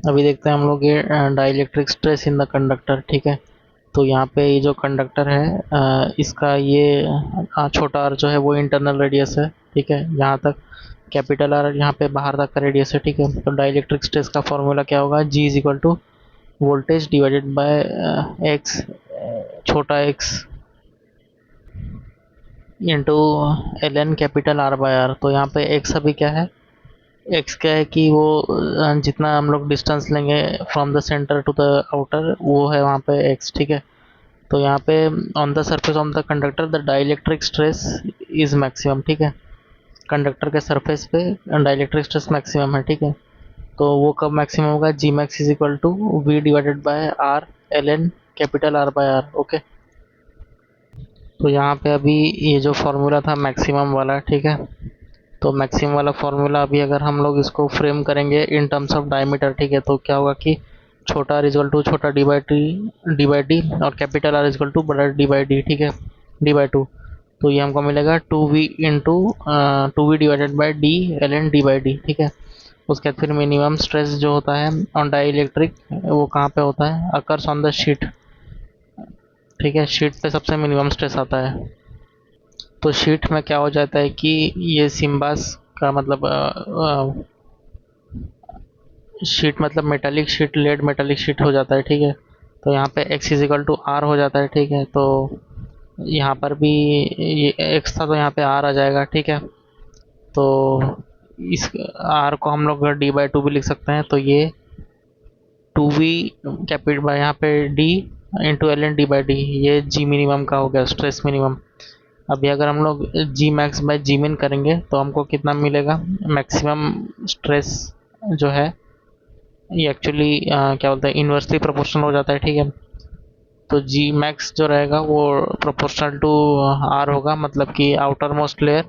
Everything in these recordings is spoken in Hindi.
अभी देखते हैं हम लोग ये dielectric stress in the conductor. ठीक है, तो यहाँ पे ये जो कंडक्टर है इसका ये छोटा आर जो है वो इंटरनल रेडियस है। ठीक है, यहाँ तक कैपिटल आर यहाँ पे बाहर तक का रेडियस है। ठीक है, तो डाइलेक्ट्रिक स्ट्रेस का फॉर्मूला क्या होगा, G is equal to voltage divided by X, छोटा X into L N capital R by R. तो यहाँ पे एक्स अभी क्या है, एक्स क्या है कि वो जितना हम लोग डिस्टेंस लेंगे from the centre to the outer वो है वहाँ पे एक्स। ठीक है, तो यहाँ पे on the surface of the conductor the dielectric stress is maximum. ठीक है, कंडक्टर के सरफेस पे डाइलेक्ट्रिक स्ट्रेस मैक्सिमम है। ठीक है, तो वो कब मैक्सिमम होगा, G max is equal to V divided by R L N capital R by R. Okay, तो यहाँ पे अभी ये जो फॉर्मूला था मैक्सिमम वाला, ठीक है, तो मैक्सिमम वाला फॉर्मूला अभी अगर हम लोग इसको फ्रेम करेंगे इन टर्म्स ऑफ डायमीटर, ठीक है, तो क्या होगा कि छोटा आर इजल टू छोटा डी बाई डी और कैपिटल आर इजल टू बड़ा डी बाई डी। ठीक है, डी बाई टू, तो ये हमको मिलेगा two V into two V divided by D L N D by D. ठीक है, उसके बाद फिर मिनिमम स्ट्रेस जो होता है ऑन डाई इलेक्ट्रिक वो कहाँ पे होता है, अकर्स ऑन द शीट। ठीक है, शीट पे सबसे मिनिमम स्ट्रेस आता है। तो शीट में क्या हो जाता है कि ये सिम्बास का मतलब शीट मतलब metallic sheet, lead metallic sheet हो जाता है। ठीक है, तो यहाँ पे x इजिकल टू आर हो जाता है। ठीक है, तो यहाँ पर भी ये x था तो यहाँ पे r आ जाएगा। ठीक है, तो इस r को हम लोग डी बाई टू भी लिख सकते हैं, तो ये टू वी कैपिटल बाई यहाँ पे d into L N D by D, ये जी मिनिमम का हो गया, स्ट्रेस मिनिमम। अभी अगर हम लोग जी मैक्स बाई जी मिन करेंगे तो हमको कितना मिलेगा, मैक्सिमम स्ट्रेस जो है ये एक्चुअली क्या बोलते हैं इन्वर्सली प्रोपोर्शनल हो जाता है। ठीक है, तो जी मैक्स जो रहेगा वो प्रोपोर्शनल टू आर होगा, मतलब कि आउटर मोस्ट लेयर,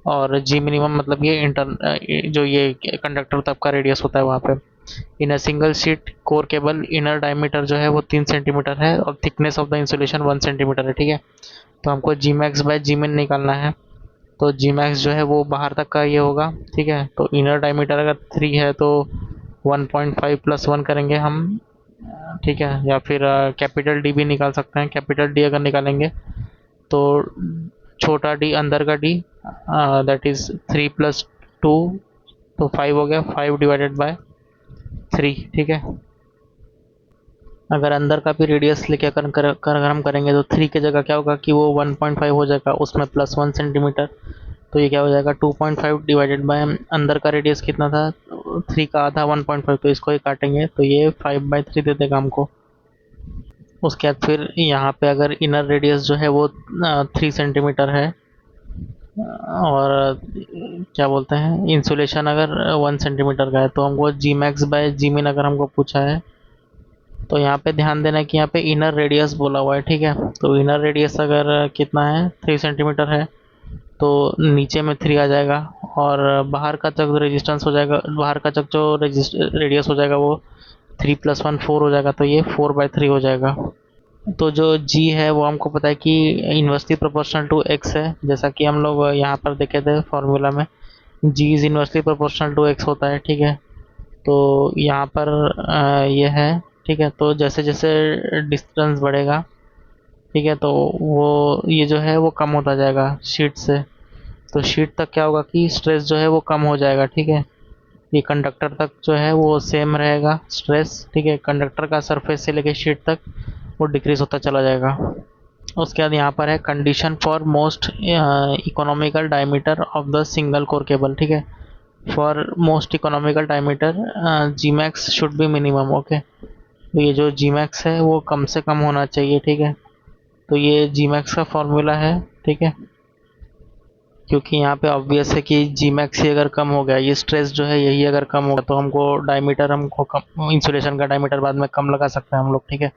और जी मिनिमम मतलब ये इंटर जो ये कंडक्टर तक का रेडियस होता है वहाँ पे। In a single sheet core cable inner diameter जो है वो 3 सेंटीमीटर है और thickness of the insulation 1 centimetre है। ठीक है, तो हमको जी मैक्स बाय जी मिन निकालना है, तो जी मैक्स जो है वो बाहर तक का ये होगा। ठीक है, तो इनर डायमीटर अगर 3 है तो 1.5 प्लस 1 करेंगे हम। ठीक है, या फिर कैपिटल डी भी निकाल सकते हैं, कैपिटल डी अगर निकालेंगे तो छोटा डी अंदर का डी दैट इज 3 प्लस 2, तो 5 हो गया, 5 डिवाइडेड बाय 3। ठीक है, अगर अंदर का भी रेडियस लेके अगर हम करेंगे तो 3 की जगह क्या होगा कि वो 1.5 हो जाएगा, उसमें प्लस 1 सेंटीमीटर, तो ये क्या हो जाएगा 2.5 डिवाइडेड बाय अंदर का रेडियस कितना था 3 का आधा 1.5, तो इसको ही काटेंगे तो ये 5/3 दे देगा हमको। उसके बाद फिर यहाँ पे अगर इनर रेडियस जो है वो 3 सेंटीमीटर है, और क्या बोलते हैं इंसुलेशन अगर 1 सेंटीमीटर का है, तो हमको जी मैक्स बाय जी मिन अगर हमको पूछा है, तो यहाँ पे ध्यान देना कि यहाँ पे इनर रेडियस बोला हुआ है। ठीक है, तो इनर रेडियस अगर कितना है 3 सेंटीमीटर है, तो नीचे में 3 आ जाएगा, और बाहर का चक रेजिस्टेंस हो जाएगा, बाहर का चक जो रेडियस हो जाएगा वो 3 प्लस 1 4 हो जाएगा, तो ये 4/3 हो जाएगा। तो जो g है वो हमको पता है कि इन्वर्सली प्रोपोर्शनल टू x है, जैसा कि हम लोग यहाँ पर देखे थे फॉर्मूला में, g is inversely proportional to x होता है। ठीक है, तो यहाँ पर ये है। ठीक है, तो जैसे जैसे डिस्टेंस बढ़ेगा, ठीक है, तो वो ये जो है वो कम होता जाएगा शीट से, तो शीट तक क्या होगा कि स्ट्रेस जो है वो कम हो जाएगा। ठीक है, ये कंडक्टर तक जो है वो सेम रहेगा स्ट्रेस। ठीक है, कंडक्टर का सरफेस से लेके शीट तक वो डिक्रीज होता चला जाएगा। उसके बाद यहाँ पर है condition for most economical diameter of the single core cable. ठीक है, for most economical diameter G max should be minimum. Okay, तो ये जो जी मैक्स है वो कम से कम होना चाहिए। ठीक है, तो ये जी मैक्स का फॉर्मूला है। ठीक है, क्योंकि यहाँ पे ऑब्वियस है कि जी मैक्स ही अगर कम हो गया, ये स्ट्रेस जो है यही अगर कम होगा, तो हमको डायमीटर हमको कम, इंसुलेशन का डायमीटर बाद में कम लगा सकते हैं हम लोग। ठीक है,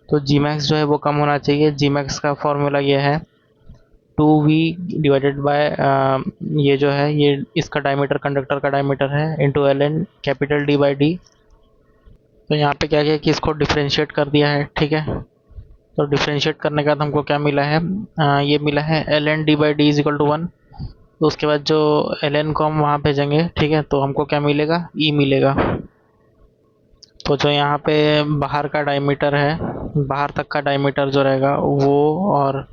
तो जी मैक्स जो है वो कम होना चाहिए। जी मैक्स का फॉर्मूला ये है 2v डिवाइडेड बाय ये जो है ये इसका डायमीटर, कंडक्टर का डायमीटर है, into L N capital D by D. तो यहाँ पे क्या किया कि इसको डिफ्रेंशिएट कर दिया है। ठीक है, तो डिफ्रेंशिएट करने के बाद हमको क्या मिला है, ये मिला है L N D by D is equal to 1। तो उसके बाद जो एल एन को हम वहाँ भेजेंगे, ठीक है, तो हमको क्या मिलेगा, ई मिलेगा। तो जो यहाँ पे बाहर का डायमीटर है, बाहर तक का डायमीटर जो रहेगा वो, और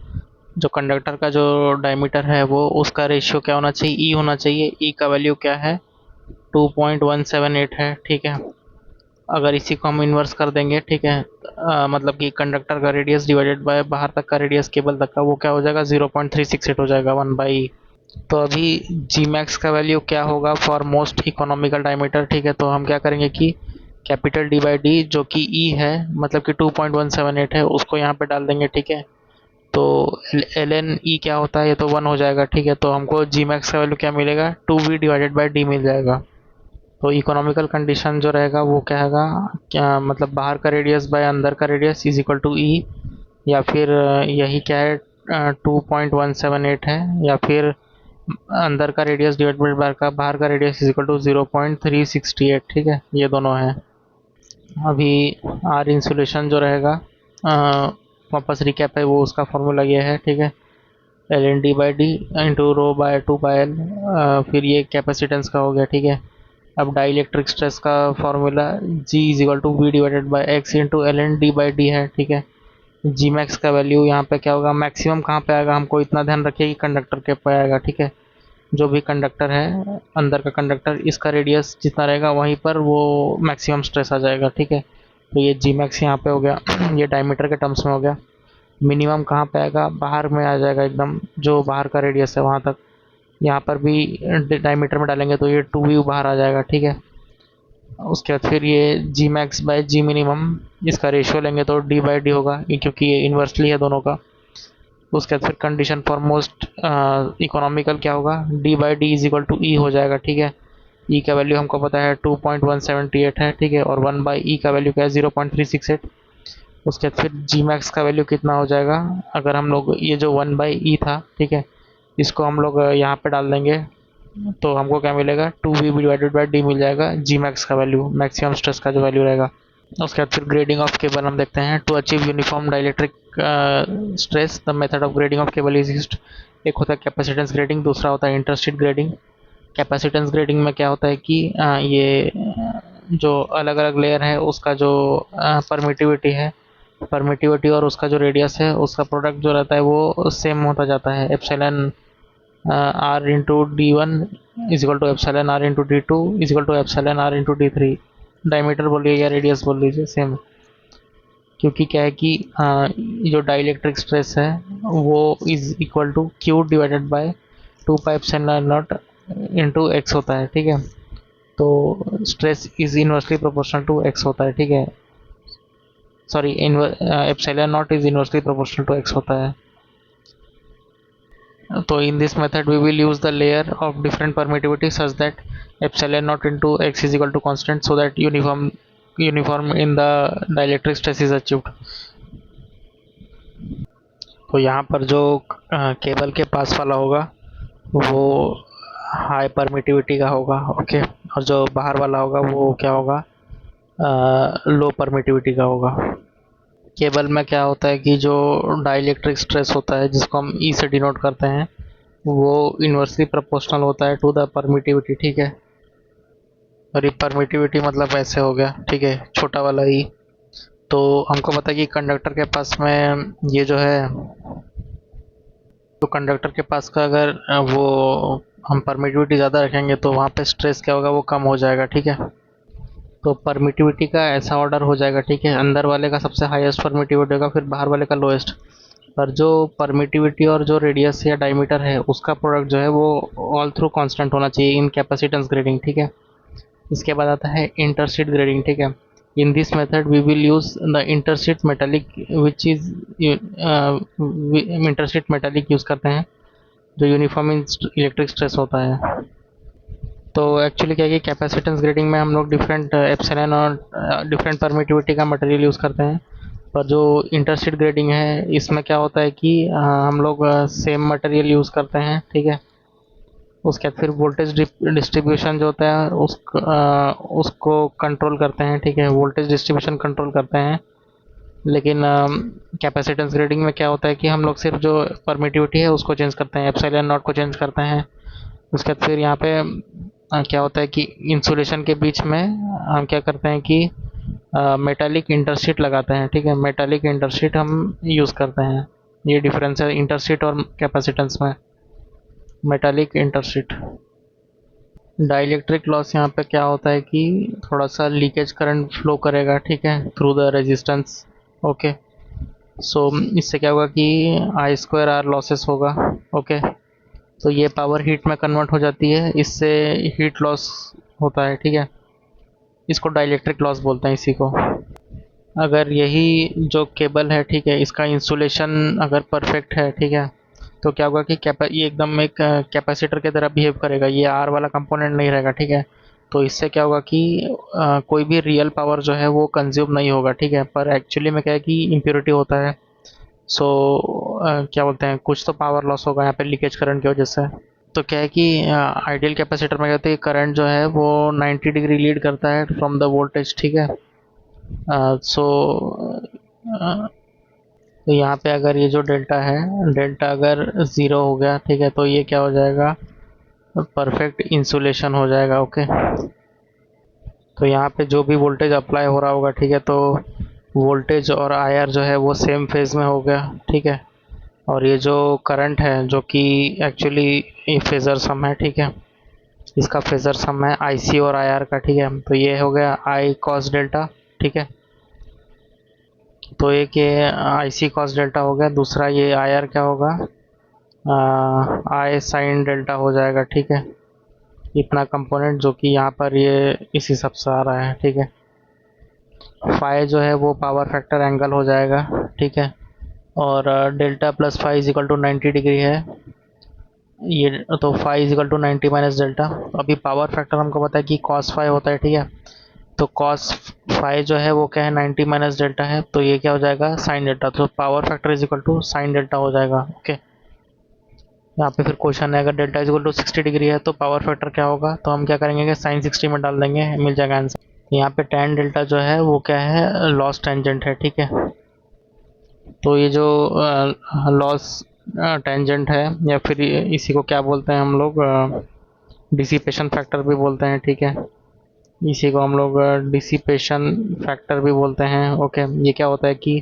जो कंडक्टर का जो डायमीटर है वो, उसका रेशियो क्या होना चाहिए, ई होना चाहिए। ई का वैल्यू क्या है, 2.178 है, ठीक है। अगर इसी को हम इन्वर्स कर देंगे, ठीक है, मतलब कि कंडक्टर का रेडियस डिवाइडेड बाय बाहर तक का रेडियस केबल तक का, वो क्या हो जाएगा, 0.368 हो जाएगा 1/E। तो अभी जी मैक्स का वैल्यू क्या होगा फॉर मोस्ट इकोनॉमिकल डायमीटर, ठीक है। तो हम क्या करेंगे कि कैपिटल डी बाई डी जो कि ई है, मतलब कि 2.178 है, उसको यहाँ पे डाल देंगे, ठीक है। तो एल एन ई क्या होता है, ये तो 1 हो जाएगा, ठीक है। तो हमको जी मैक्स का वैल्यू क्या मिलेगा, 2V डिवाइडेड बाई डी मिल जाएगा। तो इकोनॉमिकल कंडीशन जो रहेगा वो क्या होगा, क्या मतलब बाहर का रेडियस बाय अंदर का रेडियस इज इक्वल टू ई, या फिर यही क्या है, 2.178 है, या फिर अंदर का रेडियस डिवाइड बाय बाहर का रेडियस इज इक्वल टू 0.368, ठीक है। ये दोनों हैं। अभी आर इंसुलेशन जो रहेगा, वापस रिकैप है, वो उसका फॉर्मूला ये है, ठीक है। L N D by D into rho by 2 pi L, फिर ये कैपेसिटेंस का हो गया, ठीक है। अब डाइलेक्ट्रिक स्ट्रेस का formula G is equal to V divided by X into L N D by D है, ठीक है। जी मैक्स का वैल्यू यहाँ पे क्या होगा, मैक्सिमम कहाँ पे आएगा, हमको इतना ध्यान रखिए कि कंडक्टर के पे आएगा, ठीक है। जो भी कंडक्टर है, अंदर का कंडक्टर, इसका रेडियस जितना रहेगा वहीं पर वो मैक्सिमम स्ट्रेस आ जाएगा, ठीक है। तो ये जी मैक्स यहाँ पे हो गया ये डायमीटर के टर्म्स में हो गया। मिनिमम कहाँ पे आएगा, बाहर में आ जाएगा एकदम, जो बाहर का रेडियस है वहाँ तक। यहाँ पर भी डायमीटर में डालेंगे तो ये 2U बाहर आ जाएगा, ठीक है। उसके बाद फिर ये जी मैक्स बाय जी मिनिमम, इसका रेशियो लेंगे तो डी बाई डी होगा, क्योंकि ये इन्वर्सली है दोनों का। उसके बाद फिर कंडीशन फॉर मोस्ट इकोनॉमिकल क्या होगा, D by D is equal to E हो जाएगा, ठीक है। ई का वैल्यू हमको पता है 2.178 है, ठीक है, और 1/E का वैल्यू क्या है, 0.368। उसके बाद फिर जी मैक्स का वैल्यू कितना हो जाएगा, अगर हम लोग ये जो 1/E था, ठीक है, इसको हम लोग यहाँ पे डाल देंगे, तो हमको क्या मिलेगा, 2V डिवाइडेड बाई डी मिल जाएगा, जी मैक्स का वैल्यू, मैक्सिमम स्ट्रेस का जो वैल्यू रहेगा। उसके बाद फिर ग्रेडिंग ऑफ केबल हम देखते हैं। To achieve uniform dielectric stress the method of grading of cable is used. एक होता है कैपेसिटेंस ग्रेडिंग, दूसरा होता है इंटरस्टीट ग्रेडिंग। कैपेसिटेंस ग्रेडिंग में क्या होता है कि ये जो अलग अलग लेयर है उसका जो परमिटिविटी है, परमिटिविटी और उसका जो रेडियस है, उसका प्रोडक्ट जो रहता है वो सेम होता जाता है। Epsilon R into D one is equal to epsilon R into D two is equal to epsilon R into D three. Diameter बोलिए या रेडियस बोल लीजिए, सेम। क्योंकि क्या है कि जो डाइलेक्ट्रिक स्ट्रेस है वो is equal to Q divided by 2 pi epsilon naught into X होता है, ठीक है। तो stress is inversely proportional to X होता है, ठीक है। Sorry, epsilon naught is inversely proportional to X होता है। तो in this method we will use the layer of different permittivity such that epsilon naught into x is equal to constant, so that uniform in the dielectric stress is achieved. तो यहाँ पर जो केबल के पास वाला होगा वो हाई परमिटिविटी का होगा, ओके, और जो बाहर वाला होगा वो क्या होगा, लो परमिटिविटी का होगा। केबल में क्या होता है कि जो डाइलेक्ट्रिक स्ट्रेस होता है, जिसको हम ई से डिनोट करते हैं, वो इन्वर्सली प्रोपोर्शनल होता है टू द परमिटिविटी, ठीक है। और ये परमिटिविटी मतलब ऐसे हो गया, ठीक है, छोटा वाला ई। तो हमको पता है कि कंडक्टर के पास में ये जो है, तो कंडक्टर के पास का अगर वो हम परमिटिविटी ज़्यादा रखेंगे तो वहाँ पे स्ट्रेस क्या होगा, वो कम हो जाएगा, ठीक है। तो परमिटिविटी का ऐसा ऑर्डर हो जाएगा, ठीक है, अंदर वाले का सबसे हाईएस्ट परमिटिविटी होगा, फिर बाहर वाले का लोएस्ट। पर जो परमिटिविटी और जो रेडियस या डायमीटर है उसका प्रोडक्ट जो है वो ऑल थ्रू कांस्टेंट होना चाहिए इन कैपेसिटेंस ग्रेडिंग, ठीक है। इसके बाद आता है इंटरशीट ग्रेडिंग, ठीक है। In this method we will use the intersheet metallic which is intersheet metallic use करते हैं, जो यूनिफॉर्म इलेक्ट्रिक स्ट्रेस होता है। तो एक्चुअली क्या है कि कैपेसिटेंस ग्रेडिंग में हम लोग डिफरेंट एप्सिलॉन और डिफरेंट परमिटिविटी का मटेरियल यूज़ करते हैं। पर जो इंटरशीट ग्रेडिंग है इसमें क्या होता है कि हम लोग सेम मटेरियल यूज़ करते हैं, ठीक है। उसके बाद फिर वोल्टेज डिस्ट्रीब्यूशन जो होता है उसको कंट्रोल करते हैं, ठीक है, वोल्टेज डिस्ट्रीब्यूशन कंट्रोल करते हैं। लेकिन कैपेसिटेंस ग्रेडिंग में क्या होता है कि हम लोग सिर्फ जो परमिटिविटी है उसको चेंज करते हैं, एप्सिलॉन नॉट को चेंज करते हैं। उसके बाद फिर यहाँ पे क्या होता है कि इंसुलेशन के बीच में हम क्या करते हैं कि मेटालिक इंटरशीट लगाते हैं, ठीक है। मेटालिक इंटरशीट हम यूज़ करते हैं। ये डिफरेंस है इंटरशीट और कैपेसिटेंस में। मेटालिक इंटरशीट। डाइलेक्ट्रिक लॉस यहाँ पे क्या होता है कि थोड़ा सा लीकेज करंट फ्लो करेगा, ठीक है, थ्रू द रेजिस्टेंस। ओके। सो इससे क्या होगा कि आई स्क्वायर आर लॉसेस होगा। ओके। तो ये पावर हीट में कन्वर्ट हो जाती है, इससे हीट लॉस होता है, ठीक है। इसको डाइलेक्ट्रिक लॉस बोलते हैं इसी को। अगर यही जो केबल है, ठीक है, इसका इंसुलेशन अगर परफेक्ट है, ठीक है, तो क्या होगा कि ये एकदम एक कैपेसिटर की तरह बिहेव करेगा, ये आर वाला कंपोनेंट नहीं रहेगा, ठीक है। तो इससे क्या होगा कि कोई भी रियल पावर जो है वो कंज्यूम नहीं होगा, ठीक है, पर एक्चुअली में क्या है कि इम्प्योरिटी होता है। सो क्या बोलते हैं, कुछ तो पावर लॉस होगा यहाँ पे लीकेज करंट की वजह से। तो क्या है कि आइडियल कैपेसिटर में कहते हैं करंट जो है वो 90 डिग्री लीड करता है फ्रॉम द वोल्टेज, ठीक है। सो तो यहाँ पे अगर ये जो डेल्टा है, डेल्टा अगर ज़ीरो हो गया, ठीक है, तो ये क्या हो जाएगा, परफेक्ट इंसुलेशन हो जाएगा। ओके। तो यहाँ पे जो भी वोल्टेज अप्लाई हो रहा होगा, ठीक है, तो वोल्टेज और आईआर जो है वो सेम फेज में हो गया, ठीक है। और ये जो करंट है जो कि एक्चुअली ये फेजर सम है, ठीक है, इसका फेजर सम है आईसी और आईआर का, ठीक है। तो ये हो गया आई कॉस डेल्टा, ठीक है। तो एक ये आईसी कॉस डेल्टा हो गया, दूसरा ये आईआर क्या होगा, आई साइन डेल्टा हो जाएगा, ठीक है। इतना कंपोनेंट जो कि यहाँ पर ये इस हिसाब से आ रहा है, ठीक है। फाई जो है वो पावर फैक्टर एंगल हो जाएगा, ठीक है। और delta plus phi is equal to 90 degree है ये, तो phi is equal to 90 minus delta. अभी पावर फैक्टर हमको पता है कि कॉस फाई होता है, ठीक है। तो कॉस फाई जो है वो क्या है, 90 माइनस डेल्टा है, तो ये क्या हो जाएगा, साइन डेल्टा। तो power factor is equal to sine delta हो जाएगा। ओके। यहाँ पे फिर क्वेश्चन है, अगर delta is equal to 60 degree है तो पावर फैक्टर क्या होगा, तो हम क्या करेंगे कि साइन 60 में डाल देंगे, मिल जाएगा आंसर। यहाँ पे tan डेल्टा जो है वो क्या है, लॉस टेंजेंट है, ठीक है। तो ये जो लॉस टेंजेंट है, या फिर इसी को क्या बोलते हैं हम लोग, डिसिपेशन फैक्टर भी बोलते हैं, ठीक है। इसी को हम लोग डिसिपेशन फैक्टर भी बोलते हैं। ओके। ये क्या होता है कि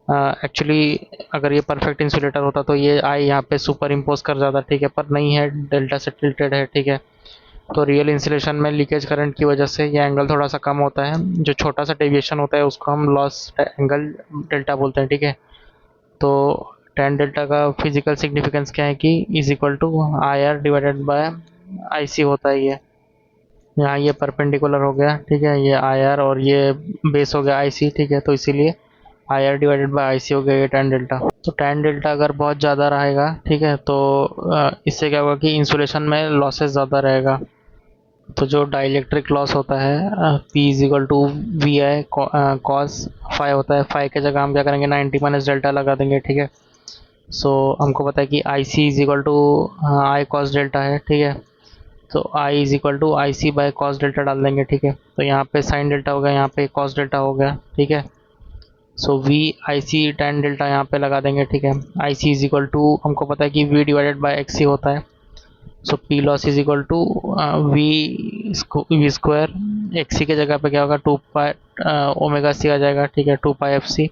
एक्चुअली अगर ये परफेक्ट इंसुलेटर होता तो ये आई यहाँ पे सुपर इम्पोज कर जाता, ठीक है, पर नहीं है, डेल्टा से टिल्टेड है, ठीक है। तो रियल इंसुलेशन में लीकेज करंट की वजह से ये एंगल थोड़ा सा कम होता है, जो छोटा सा डेविएशन होता है उसको हम लॉस एंगल डेल्टा बोलते हैं, ठीक है। तो tan डेल्टा का फिजिकल सिग्निफिकेंस क्या है कि is equal to I R divided by I C होता है ये। यहाँ ये परपेंडिकुलर हो गया, ठीक है, ये आई आर और ये बेस हो गया आई सी, ठीक है। तो इसीलिए I R divided by I C हो गया ये tan डेल्टा। तो tan डेल्टा अगर बहुत ज़्यादा रहेगा, ठीक है, तो इससे क्या होगा कि इंसुलेशन में लॉसेस ज़्यादा रहेगा। तो जो डाइलेक्ट्रिक लॉस होता है P is equal to V I cos phi होता है। फाई के जगह हम क्या करेंगे, 90 माइनस डेल्टा लगा देंगे, ठीक है। सो हमको पता है कि I C is equal to I cos delta है, ठीक है। तो I is equal to I C by cos delta डाल देंगे, ठीक है। तो यहाँ पे साइन डेल्टा हो गया, यहाँ पे कॉस डेल्टा हो गया, ठीक है। So V I C tan delta यहाँ पे लगा देंगे, ठीक है। I C is equal to हमको पता है कि V divided by X C होता है। So P loss is equal to V square, X C के जगह पे क्या होगा, 2 पाई ओमेगा सी आ जाएगा, ठीक है, 2 पाई एफ सी।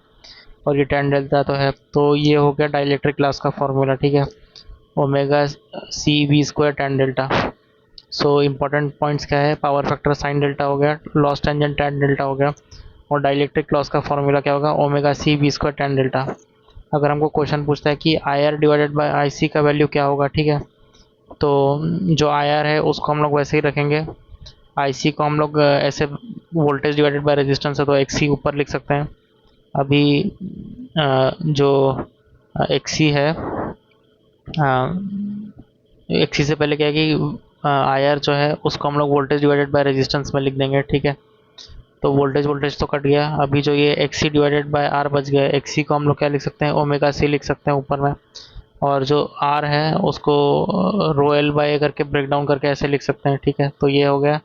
और ये tan डेल्टा तो है, तो ये हो गया डाइलेक्ट्रिक लॉस का फॉर्मूला, ठीक है, omega C V square tan delta. So important points क्या है, पावर फैक्टर साइन डेल्टा हो गया, लॉस टेंजेंट tan डेल्टा हो गया, और डाइलेक्ट्रिक लॉस का फॉर्मूला क्या होगा, omega C V square tan delta. अगर हमको क्वेश्चन पूछता है कि I R divided by I C का वैल्यू क्या होगा, ठीक है, तो जो आई आर है उसको हम लोग वैसे ही रखेंगे, आई सी को हम लोग ऐसे वोल्टेज डिवाइडेड बाय रेजिस्टेंस है तो एक्स सी ऊपर लिख सकते हैं। अभी जो एक्स सी है, एक्स सी से पहले क्या है कि आई आर जो है उसको हम लोग वोल्टेज डिवाइडेड बाय रेजिस्टेंस में लिख देंगे, ठीक है। तो वोल्टेज वोल्टेज तो कट गया, अभी जो ये X C divided by R बच गया, एक्स सी को हम लोग क्या लिख सकते हैं, ओमेगा सी लिख सकते हैं ऊपर में। और जो आर है उसको रो एल बाय करके ब्रेक डाउन करके ऐसे लिख सकते हैं, ठीक है। तो ये हो गया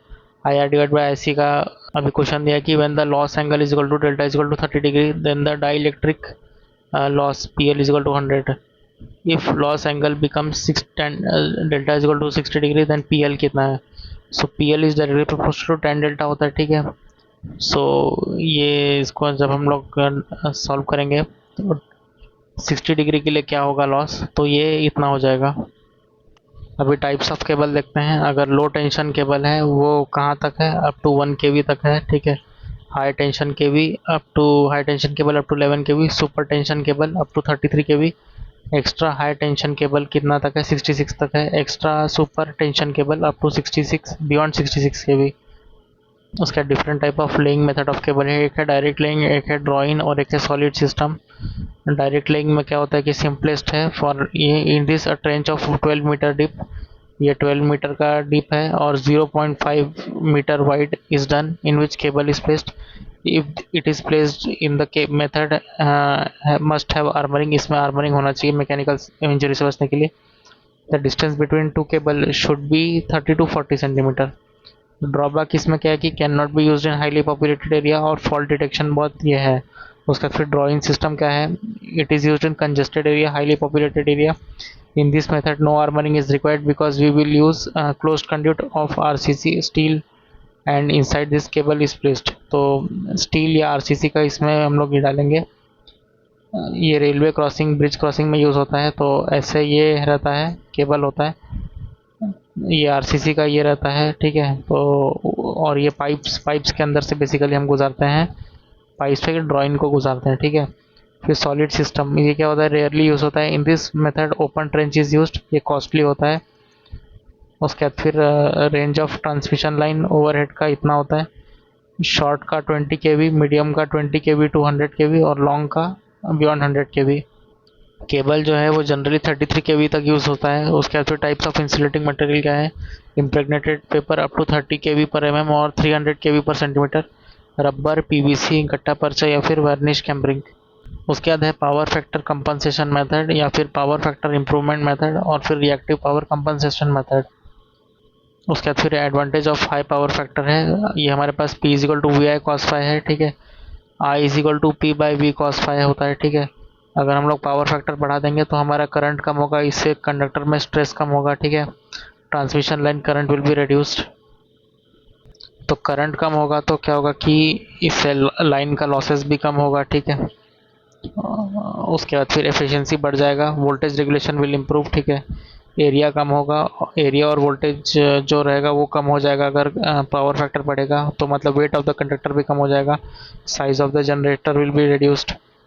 I R divide by I C का। अभी क्वेश्चन दिया कि when the loss angle is equal to delta is equal to 30 degree then the dielectric loss P L is equal to 100। If loss angle becomes 6 delta is equal to 60 degree then P L कितना है। So P L is directly proportional to tan delta होता है, ठीक है। सो ये इसको जब हम लोग सॉल्व करेंगे तो 60 डिग्री के लिए क्या होगा लॉस, तो ये इतना हो जाएगा। अभी टाइप्स ऑफ केबल देखते हैं। अगर लो टेंशन केबल है वो कहाँ तक है, अप टू 1 kV तक है, ठीक है। High tension KB up to high tension cable up to 11 kV, super tension cable up to 33 kV, extra high tension cable कितना तक है, 66 तक है, extra super tension cable up to 66 beyond 66 kV। उसका different type of laying method of cable है, एक है डायरेक्ट लेइंग, एक है ड्रॉइंग और एक है सॉलिड सिस्टम। डायरेक्ट लेइंग में क्या होता है कि सिंपलेस्ट है फॉर ये in this a trench of 12 metre deep, ये 12 मीटर का डीप है और 0.5 metre wide is done in which cable is placed if it is placed in the method must have armouring, इसमें आर्मरिंग होना चाहिए मैकेनिकल इंजरी से बचने के लिए। The distance between two cable should be 30 to 40 centimetre. Drawback इसमें क्या है कि can not be use in highly populated area और फॉल्ट डिटेक्शन बहुत ये है। उसका फिर ड्राइंग सिस्टम क्या है, it is use in congested area, highly populated area. In this method, no armoring is required because we will use closed conduit of RCC steel and inside this cable is placed। तो स्टील या आरसीसी का इसमें हम लोग ये डालेंगे। ये रेलवे क्रॉसिंग ब्रिज क्रॉसिंग में यूज़ होता है, तो ऐसे ये रहता है, केबल होता है, ये आरसीसी का ये रहता है, ठीक है। तो और ये पाइप्स पाइप्स के अंदर से बेसिकली हम गुजारते हैं, पाइप्स पे ड्राइंग को गुजारते हैं, ठीक है। फिर सॉलिड सिस्टम, ये क्या होता है, रेयरली यूज़ होता है। In this method open trench is used, ये कॉस्टली होता है। उसके बाद फिर range of transmission line overhead का इतना होता है, शॉर्ट का 20 kV, मीडियम का 20 kV टू 100 kV और लॉन्ग का बियॉन्ड 100 kV। केबल जो है वो जनरली 33 kV तक यूज़ होता है। उसके बाद फिर टाइप्स ऑफ इंसुलेटिंग मटेरियल क्या है, impregnated paper up to 30 kV/mm और 300 kV/cm, रबर, पीवीसी, गट्टा पर्चा या फिर वर्निश कैम्बरिंग। उसके बाद है पावर फैक्टर कंपनसेशन मेथड या फिर पावर फैक्टर इम्प्रूवमेंट मेथड और फिर रिएक्टिव पावर कंपनसेशन मेथड। उसके बाद फिर advantage of high power factor है, ये हमारे पास P is equal to V I cos phi है, ठीक है। I is equal to P by V cos phi होता है, ठीक है। अगर हम लोग पावर फैक्टर बढ़ा देंगे तो हमारा करंट कम होगा, इससे कंडक्टर में स्ट्रेस कम होगा, ठीक है। Transmission line current will be reduced. तो करंट कम होगा तो क्या होगा कि इससे लाइन का लॉसेस भी कम होगा, ठीक है। उसके बाद फिर एफिशिएंसी बढ़ जाएगा, वोल्टेज रेगुलेशन विल इम्प्रूव, ठीक है। एरिया कम होगा, एरिया और वोल्टेज जो रहेगा वो कम हो जाएगा अगर पावर फैक्टर बढ़ेगा, तो मतलब वेट ऑफ द कंडक्टर भी कम हो जाएगा। Size of the generator will be reduced.